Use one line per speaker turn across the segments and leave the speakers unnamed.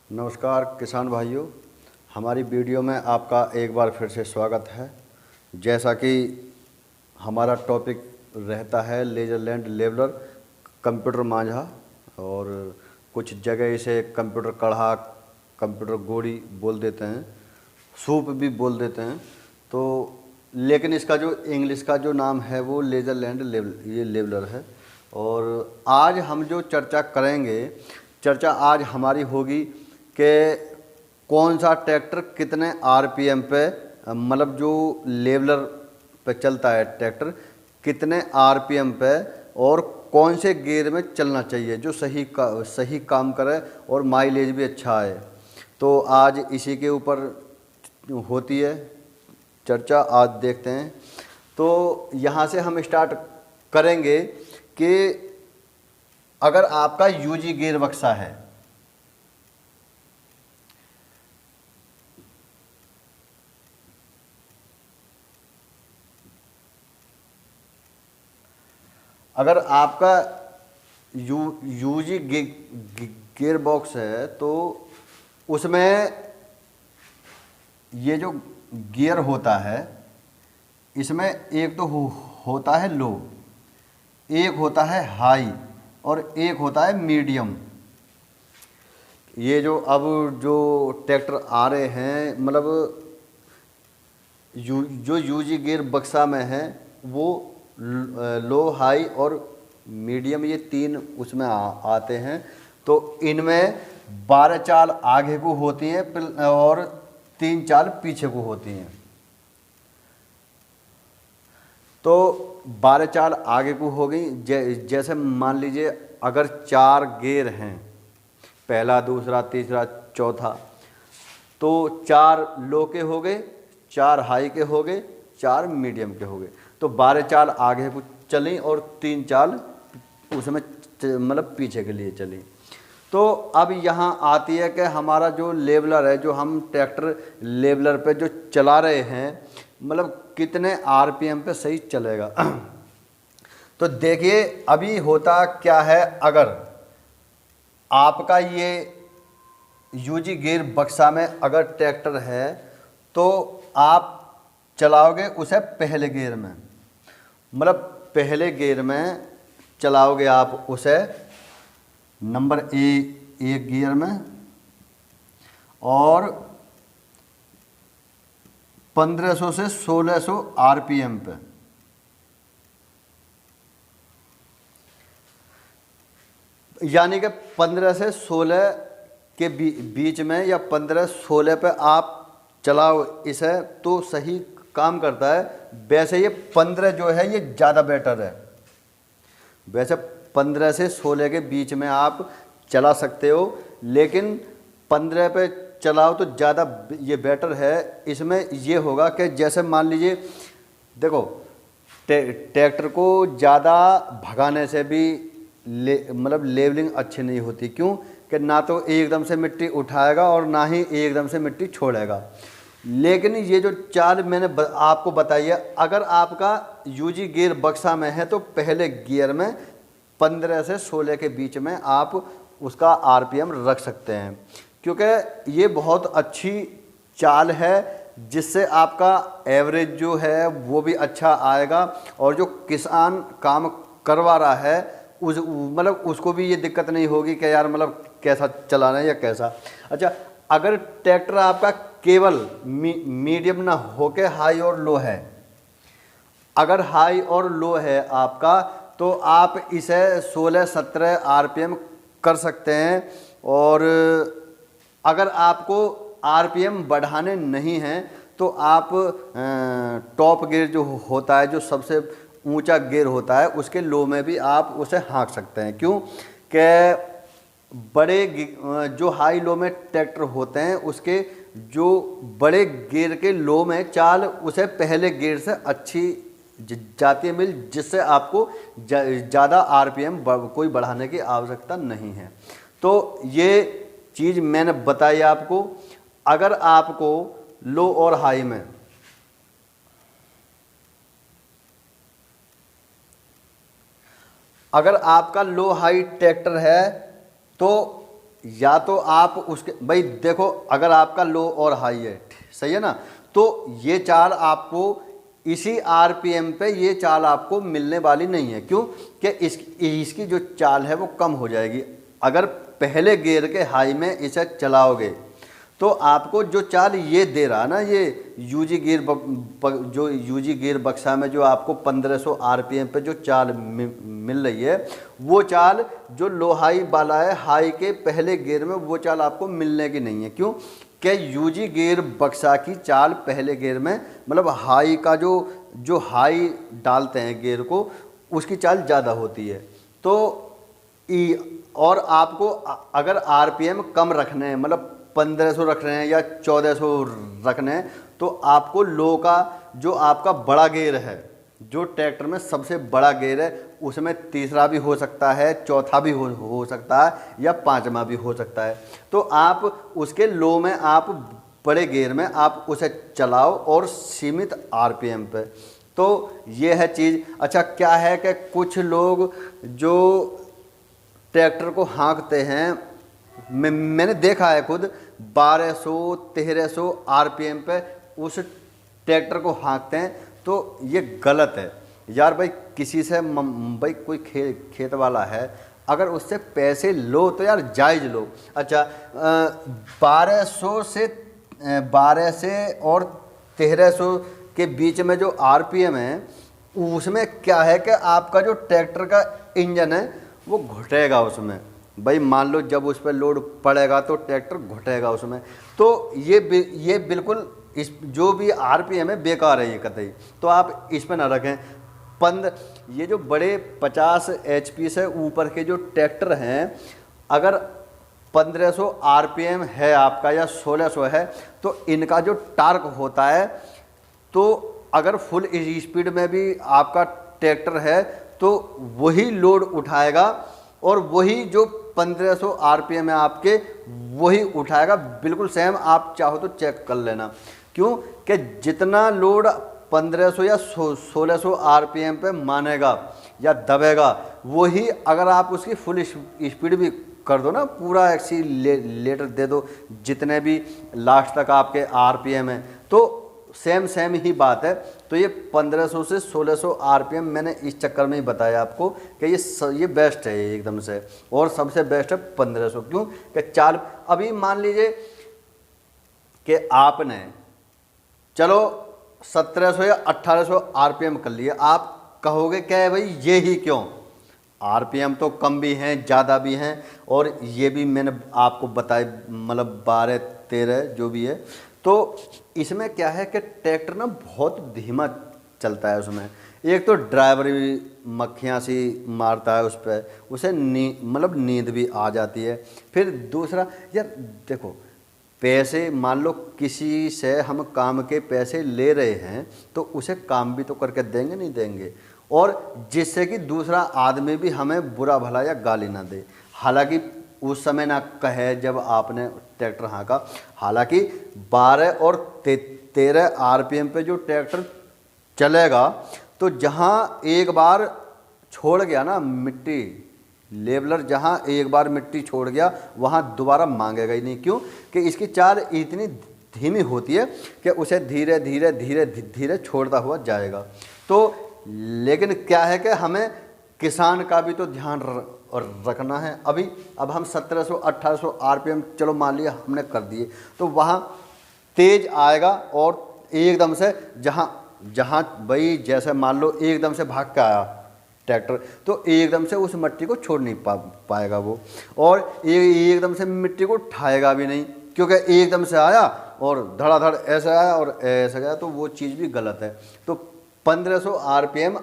नमस्कार किसान भाइयों, हमारी वीडियो में आपका एक बार फिर से स्वागत है। जैसा कि हमारा टॉपिक रहता है लेजर लैंड लेवलर कंप्यूटर मांझा, और कुछ जगह इसे कंप्यूटर कढ़ा, कंप्यूटर गोड़ी बोल देते हैं, सूप भी बोल देते हैं। तो लेकिन इसका जो इंग्लिश का जो नाम है वो लेजर लैंड लेवलर है। और आज हम जो चर्चा आज हमारी होगी कि कौन सा ट्रैक्टर कितने आरपीएम पे, मतलब जो लेवलर पे चलता है ट्रैक्टर कितने आरपीएम पे और कौन से गियर में चलना चाहिए जो सही काम करे और माइलेज भी अच्छा आए। तो आज इसी के ऊपर होती है चर्चा, आज देखते हैं। तो यहाँ से हम स्टार्ट करेंगे कि अगर आपका यूजी गियर बक्सा है, अगर आपका यूजी गियर बॉक्स है तो उसमें ये जो गियर होता है इसमें एक तो होता है लो, एक होता है हाई और एक होता है मीडियम। ये जो ट्रैक्टर आ रहे हैं, मतलब जो यूजी गियर बक्सा में है वो लो, हाई और मीडियम, ये तीन उसमें आते हैं। तो इनमें 12 चाल आगे को होती हैं और 3 चाल पीछे को होती हैं। तो 12 चाल आगे को हो गई। जैसे मान लीजिए अगर 4 गियर हैं, पहला, दूसरा, तीसरा, चौथा, तो 4 लो के हो गए, 4 हाई के हो गए, 4 मीडियम के हो गए। तो 12 चाल आगे को चली और 3 चाल उसमें मतलब पीछे के लिए चली। तो अब यहाँ आती है कि हमारा जो लेवलर है, जो हम ट्रैक्टर लेवलर पे जो चला रहे हैं, मतलब कितने आरपीएम पे सही चलेगा। तो देखिए अभी होता क्या है, अगर आपका ये यूजी गियर बक्सा में अगर ट्रैक्टर है तो आप चलाओगे उसे पहले गियर में, मतलब पहले गियर में चलाओगे आप उसे नंबर एक गियर में, और 1500 से 1600 आरपीएम पे। यानी कि 15 से 16 के बीच में या 15-16 पे आप चलाओ इसे तो सही काम करता है। वैसे ये 15 जो है ये ज़्यादा बेटर है। वैसे 15 से 16 के बीच में आप चला सकते हो, लेकिन 15 पे चलाओ तो ज़्यादा ये बेटर है। इसमें ये होगा कि जैसे मान लीजिए, देखो ट्रैक्टर को ज़्यादा भगाने से भी मतलब लेवलिंग अच्छी नहीं होती। क्यों कि ना तो एकदम से मिट्टी उठाएगा और ना ही एकदम से मिट्टी छोड़ेगा। लेकिन ये जो चाल मैंने आपको बताई है, अगर आपका यूजी गियर बक्सा में है तो पहले गियर में 15 से 16 के बीच में आप उसका आरपीएम रख सकते हैं, क्योंकि ये बहुत अच्छी चाल है जिससे आपका एवरेज जो है वो भी अच्छा आएगा, और जो किसान काम करवा रहा है मतलब उसको भी ये दिक्कत नहीं होगी कि यार मतलब कैसा चलाना है या कैसा। अच्छा, अगर ट्रैक्टर आपका केवल मीडियम ना होके हाई और लो है, अगर हाई और लो है आपका, तो आप इसे 16-17 आरपीएम कर सकते हैं। और अगर आपको आरपीएम बढ़ाने नहीं हैं तो आप टॉप गियर जो होता है, जो सबसे ऊंचा गियर होता है, उसके लो में भी आप उसे हाँक सकते हैं। क्यों कि बड़े जो हाई लो में ट्रैक्टर होते हैं उसके जो बड़े गियर के लो में चाल उसे पहले गियर से अच्छी जाती है मिल, जिससे आपको ज़्यादा आरपीएम कोई बढ़ाने की आवश्यकता नहीं है। तो ये चीज़ मैंने बताई आपको। अगर आपको लो और हाई में अगर आपका लो हाई ट्रैक्टर है तो या तो आप उसके भाई देखो, अगर आपका लो और हाई है, सही है ना, तो ये चाल आपको इसी आरपीएम पे ये चाल आपको मिलने वाली नहीं है। क्यों कि इसकी जो चाल है वो कम हो जाएगी। अगर पहले गियर के हाई में इसे चलाओगे तो आपको जो चाल ये दे रहा ना, ये यूजी गियर बक्सा में जो आपको 1500 आरपीएम पे जो चाल मिल रही है, वो चाल जो लो हाई वाला है, हाई के पहले गियर में वो चाल आपको मिलने की नहीं है। क्यों कि यूजी गियर बक्सा की चाल पहले गियर में, मतलब हाई का जो हाई डालते हैं गियर को, उसकी चाल ज़्यादा होती है। तो और आपको अगर आरपीएम कम रखने हैं, मतलब 1500 रख रहे हैं या 1400 रखने हैं, तो आपको लो का जो आपका बड़ा गियर है, जो ट्रैक्टर में सबसे बड़ा गियर है, उसमें तीसरा भी हो सकता है, चौथा भी हो सकता है, या पांचवा भी हो सकता है। तो आप उसके लो में आप बड़े गियर में आप उसे चलाओ और सीमित आरपीएम पे। तो ये है चीज़। अच्छा क्या है कि कुछ लोग जो ट्रैक्टर को हाँकते हैं, मैंने देखा है खुद, 1200-1300 आरपीएम पे उस ट्रैक्टर को हाँकते हैं। तो ये गलत है यार भाई। किसी से भाई कोई खेत वाला है, अगर उससे पैसे लो तो यार जायज़ लो। अच्छा 1200 से और 1300 के बीच में जो आरपीएम है, उसमें क्या है कि आपका जो ट्रैक्टर का इंजन है वो घुटेगा उसमें। भाई मान लो जब उस पर लोड पड़ेगा तो ट्रैक्टर घुटेगा उसमें। तो ये बिल्कुल इस जो भी आरपीएम है बेकार है ये कतई। तो आप इस पर ना रखें। ये जो बड़े 50 एचपी से ऊपर के जो ट्रैक्टर हैं, अगर 1500 आरपीएम है आपका या 1600 है, तो इनका जो टार्क होता है, तो अगर फुल स्पीड में भी आपका ट्रैक्टर है तो वही लोड उठाएगा, और वही जो 1500 आरपीएम है आपके, वही उठाएगा बिल्कुल सेम। आप चाहो तो चेक कर लेना। क्यों कि जितना लोड 1500 या 1600 आरपीएम पे मानेगा या दबेगा, वही अगर आप उसकी फुल स्पीड भी कर दो ना, पूरा एक्सीलेटर दे दो, जितने भी लास्ट तक आपके आरपीएम है, तो सेम ही बात है। तो ये 1500 से 1600 आरपीएम मैंने इस चक्कर में ही बताया आपको कि ये बेस्ट है एकदम से, और सबसे बेस्ट है 1500। क्यों कि चाल अभी मान लीजिए कि आपने चलो 1700 या 1800 आरपीएम कर लिए, आप कहोगे क्या भाई ये ही क्यों, आरपीएम तो कम भी हैं ज़्यादा भी हैं, और ये भी मैंने आपको बताया, मतलब 12-13 जो भी है। तो इसमें क्या है कि ट्रैक्टर ना बहुत धीमा चलता है। उसमें एक तो ड्राइवर भी मक्खियाँ सी मारता है उस पर, उसे मतलब नींद भी आ जाती है। फिर दूसरा यार देखो, पैसे मान लो किसी से हम काम के पैसे ले रहे हैं, तो उसे काम भी तो करके देंगे नहीं देंगे, और जिससे कि दूसरा आदमी भी हमें बुरा भला या गाली ना दे। हालांकि उस समय ना कहे जब आपने ट्रैक्टर हाँका, हालांकि 12 और 13 आरपीएम पे जो ट्रैक्टर चलेगा, तो जहाँ एक बार छोड़ गया ना मिट्टी, लेवलर जहाँ एक बार मिट्टी छोड़ गया वहाँ दोबारा मांगेगा ही नहीं। क्यों कि इसकी चाल इतनी धीमी होती है कि उसे धीरे धीरे धीरे धीरे छोड़ता हुआ जाएगा। तो लेकिन क्या है कि हमें किसान का भी तो ध्यान रखना है। अब हम 1700-1800 आरपीएम चलो मान लिया हमने कर दिए, तो वहाँ तेज आएगा, और एकदम से जहाँ भाई जैसे मान लो एकदम से भाग के आया ट्रैक्टर, तो एकदम से उस मिट्टी को छोड़ नहीं पाएगा वो, और एकदम से मिट्टी को उठाएगा भी नहीं, क्योंकि एकदम से आया और धड़ाधड़ ऐसे आया और ऐसे गया, तो वो चीज़ भी गलत है। तो 1500 आरपीएम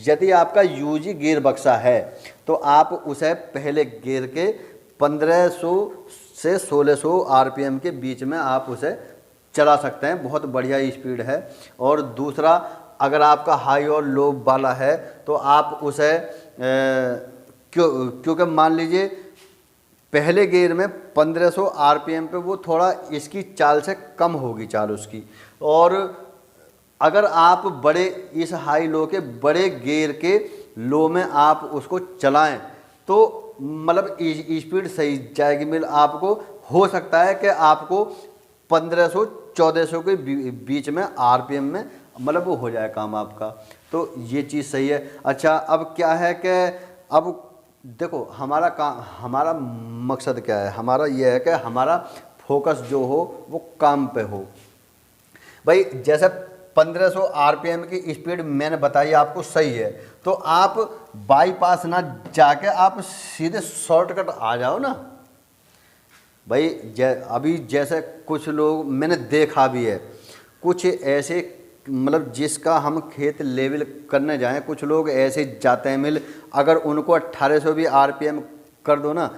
यदि आपका यूजी गियर बक्सा है, तो आप उसे पहले गियर के 1500 से 1600 आरपीएम के बीच में आप उसे चला सकते हैं, बहुत बढ़िया स्पीड है। और दूसरा, अगर आपका हाई और लो वाला है, तो आप उसे क्योंकि मान लीजिए पहले गियर में 1500 आरपीएम पे वो थोड़ा इसकी चाल से कम होगी चाल उसकी, और अगर आप बड़े इस हाई लो के बड़े गियर के लो में आप उसको चलाएं, तो मतलब स्पीड सही जाएगी। मिल आपको हो सकता है कि आपको 1500-1400 के बीच में आरपीएम में मतलब वो हो जाए काम आपका। तो ये चीज़ सही है। अच्छा, अब क्या है कि अब देखो हमारा काम, हमारा मकसद क्या है, हमारा ये है कि हमारा फोकस जो हो वो काम पे हो। भाई जैसे 1500 आरपीएम की स्पीड मैंने बताई आपको सही है, तो आप बाईपास ना जाके आप सीधे शॉर्टकट आ जाओ ना भाई। अभी जैसे कुछ लोग मैंने देखा भी है, कुछ ऐसे मतलब जिसका हम खेत लेवल करने जाएं, कुछ लोग ऐसे जाते हैं मिल, अगर उनको 1800 भी आरपीएम कर दो ना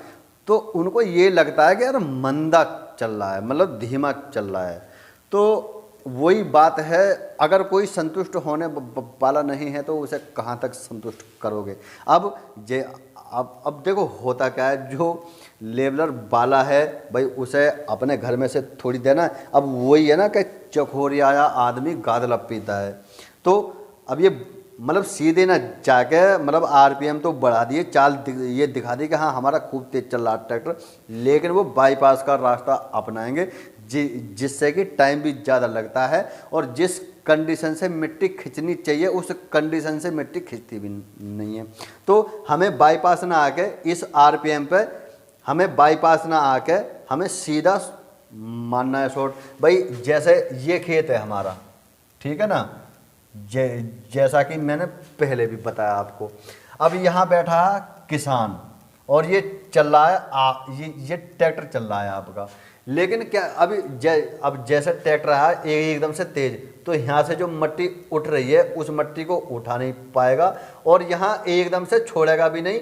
तो उनको ये लगता है कि यार मंदा चल रहा है, मतलब धीमा चल रहा है। तो वही बात है, अगर कोई संतुष्ट होने वाला नहीं है तो उसे कहाँ तक संतुष्ट करोगे। अब अब देखो होता क्या है, जो लेवलर वाला है भाई उसे अपने घर में से थोड़ी देना। अब वही है ना कि चकोरिया आदमी गादला पीता है। तो अब ये मतलब सीधे ना जाके मतलब आरपीएम तो बढ़ा दिए, चाल ये दिखा दी कि हाँ हमारा खूब तेज चल रहा है ट्रैक्टर, लेकिन वो बाईपास का रास्ता अपनाएंगे जिससे कि टाइम भी ज़्यादा लगता है और जिस कंडीशन से मिट्टी खींचनी चाहिए उस कंडीशन से मिट्टी खींचती भी नहीं है। तो हमें बाईपास ना आके इस आरपीएम पे हमें बाईपास ना आके हमें सीधा मानना है शॉर्ट। भाई जैसे ये खेत है हमारा, ठीक है ना, जैसा कि मैंने पहले भी बताया आपको। अब यहाँ बैठा है किसान और ये चल रहा है ये ट्रैक्टर चल रहा है आपका, लेकिन क्या अभी अब जैसे ट्रैक्टर है एकदम से तेज, तो यहाँ से जो मट्टी उठ रही है उस मट्टी को उठा नहीं पाएगा और यहाँ एकदम से छोड़ेगा भी नहीं।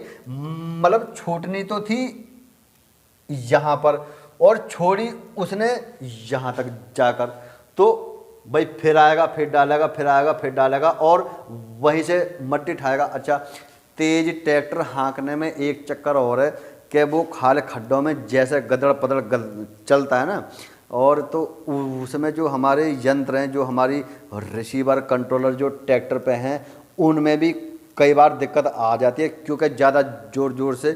मतलब छूटनी तो थी यहाँ पर और छोड़ी उसने यहाँ तक जाकर, तो भाई फिर आएगा फिर डालेगा, फिर आएगा फिर डालेगा और वहीं से मट्टी उठाएगा। अच्छा, तेज ट्रैक्टर हाँकने में एक चक्कर और है कि वो खाल खड्डों में जैसे गदड़ पदड़ चलता है ना, और तो उसमें जो हमारे यंत्र हैं, जो हमारी रिसीवर कंट्रोलर जो ट्रैक्टर पे हैं, उनमें भी कई बार दिक्कत आ जाती है क्योंकि ज़्यादा ज़ोर ज़ोर से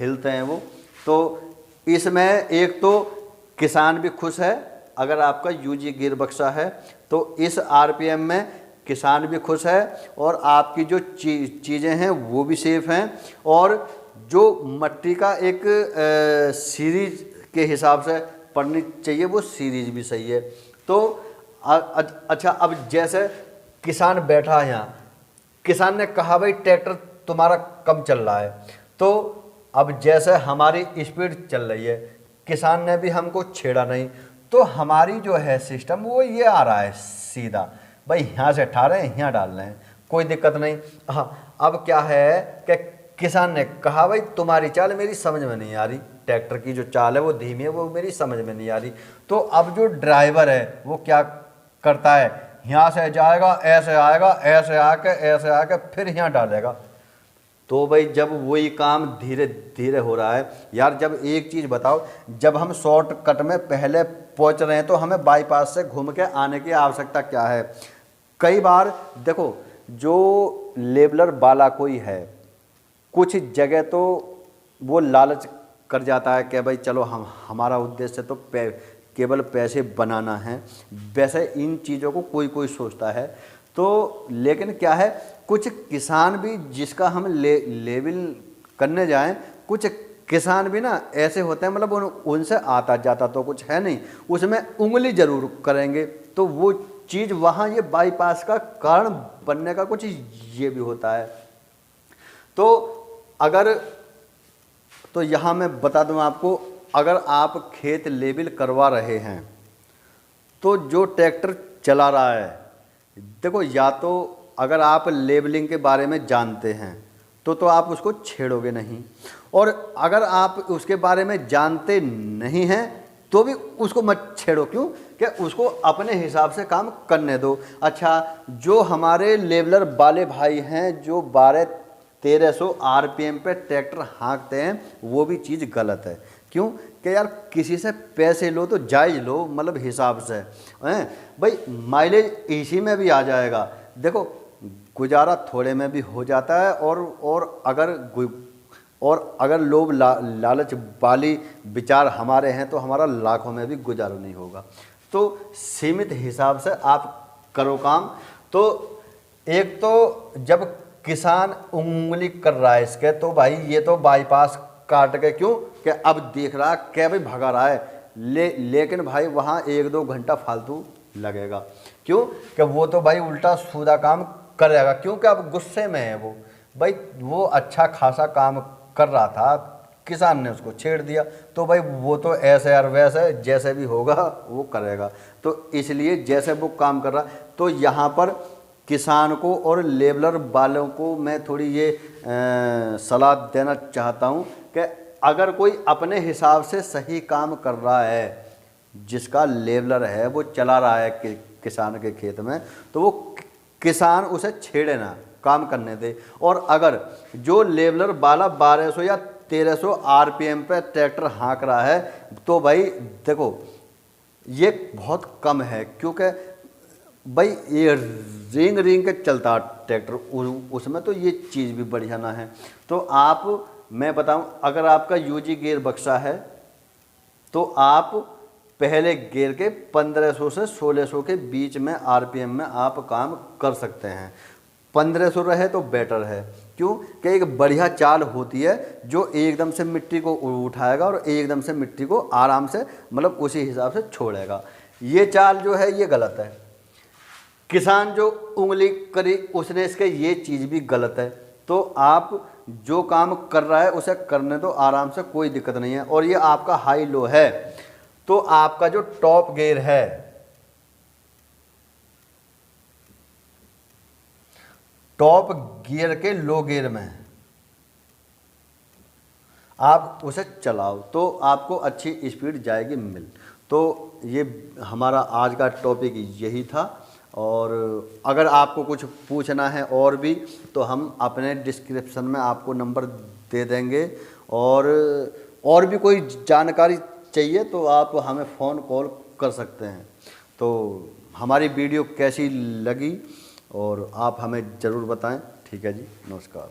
हिलते हैं वो। तो इसमें एक तो किसान भी खुश है अगर आपका यूजी गियर बक्सा है, तो इस आरपीएम में किसान भी खुश है और आपकी जो चीज़ें हैं वो भी सेफ हैं और जो मट्टी का एक सीरीज के हिसाब से पढ़नी चाहिए वो सीरीज भी सही है। तो अच्छा, अब जैसे किसान बैठा है यहाँ, किसान ने कहा भाई ट्रैक्टर तुम्हारा कम चल रहा है, तो अब जैसे हमारी स्पीड चल रही है, किसान ने भी हमको छेड़ा नहीं, तो हमारी जो है सिस्टम वो ये आ रहा है सीधा, भाई यहाँ से उठा रहे हैं यहाँ डाल रहे हैं, कोई दिक्कत नहीं। हाँ, अब क्या है कि किसान ने कहा भाई तुम्हारी चाल मेरी समझ में नहीं आ रही, ट्रैक्टर की जो चाल है वो धीमी है, वो मेरी समझ में नहीं आ रही। तो अब जो ड्राइवर है वो क्या करता है, यहाँ से जाएगा ऐसे आएगा, ऐसे आके फिर यहाँ डालेगा। तो भाई जब वही काम धीरे धीरे हो रहा है यार, जब एक चीज़ बताओ, जब हम शॉर्टकट में पहले पहुंच रहे हैं तो हमें बाईपास से घूम के आने की आवश्यकता क्या है। कई बार देखो जो लेबलर वाला कोई है, कुछ जगह तो वो लालच कर जाता है कि भाई चलो हमारा उद्देश्य तो केवल पैसे बनाना है, वैसे इन चीज़ों को कोई कोई सोचता है। तो लेकिन क्या है, कुछ किसान भी जिसका हम लेवल करने जाएं, कुछ किसान भी ना ऐसे होते हैं, मतलब उनसे आता जाता तो कुछ है नहीं, उसमें उंगली जरूर करेंगे, तो वो चीज़ वहाँ ये बाईपास का कारण बनने का कुछ ये भी होता है। तो अगर तो यहाँ मैं बता दूँ आपको, अगर आप खेत लेवल करवा रहे हैं तो जो ट्रैक्टर चला रहा है, देखो या तो अगर आप लेबलिंग के बारे में जानते हैं तो आप उसको छेड़ोगे नहीं, और अगर आप उसके बारे में जानते नहीं हैं तो भी उसको मत छेड़ो। क्यों? कि उसको अपने हिसाब से काम करने दो। अच्छा, जो हमारे लेबलर वाले भाई हैं जो 1200-1300 आरपीएम पे ट्रैक्टर हाँकते हैं, वो भी चीज़ गलत है। क्यों? कि यार किसी से पैसे लो तो जायज़ लो, मतलब हिसाब से हैं भाई, माइलेज इसी में भी आ जाएगा। देखो गुजारा थोड़े में भी हो जाता है, और अगर और अगर लोभ लालच वाली विचार हमारे हैं तो हमारा लाखों में भी गुजारा नहीं होगा। तो सीमित हिसाब से आप करो काम। तो एक तो जब किसान उंगली कर रहा है इसके, तो भाई ये तो बाईपास काट के क्यों कि अब देख रहा है क्या भाई भगा रहा है, लेकिन भाई वहाँ 1-2 घंटा फालतू लगेगा। क्यों कि वो तो भाई उल्टा सीधा काम करेगा, क्योंकि अब गुस्से में है वो। भाई वो अच्छा खासा काम कर रहा था, किसान ने उसको छेड़ दिया, तो भाई वो तो ऐसे और वैसे जैसे भी होगा वो करेगा। तो इसलिए जैसे वो काम कर रहा, तो यहाँ पर किसान को और लेबलर वालों को मैं थोड़ी ये सलाह देना चाहता हूँ कि अगर कोई अपने हिसाब से सही काम कर रहा है, जिसका लेबलर है वो चला रहा है किसान के खेत में, तो वो किसान उसे छेड़े ना, काम करने दे। और अगर जो लेबलर वाला 1200 या 1300 आरपीएम पे ट्रैक्टर हाँक रहा है, तो भाई देखो ये बहुत कम है, क्योंकि भाई ये रिंग रिंग के चलता ट्रैक्टर, उसमें तो ये चीज़ भी बढ़िया ना है। तो आप, मैं बताऊं, अगर आपका यूजी गियर बक्सा है तो आप पहले गियर के 1500 से 1600 के बीच में आरपीएम में आप काम कर सकते हैं। 1500 रहे तो बेटर है, क्यों कि एक बढ़िया चाल होती है जो एकदम से मिट्टी को उठाएगा और एकदम से मिट्टी को आराम से, मतलब उसी हिसाब से छोड़ेगा। ये चाल जो है ये गलत है। किसान जो उंगली करी उसने इसके ये चीज़ भी गलत है। तो आप जो काम कर रहा है उसे करने दो आराम से, कोई दिक्कत नहीं है। और ये आपका हाई लो है, तो आपका जो टॉप गियर है, टॉप गियर के लो गियर में आप उसे चलाओ तो आपको अच्छी स्पीड जाएगी मिल। तो ये हमारा आज का टॉपिक यही था। और अगर आपको कुछ पूछना है और भी, तो हम अपने डिस्क्रिप्शन में आपको नंबर दे देंगे। और भी कोई जानकारी चाहिए तो आप हमें फ़ोन कॉल कर सकते हैं। तो हमारी वीडियो कैसी लगी और आप हमें ज़रूर बताएं। ठीक है जी, नमस्कार।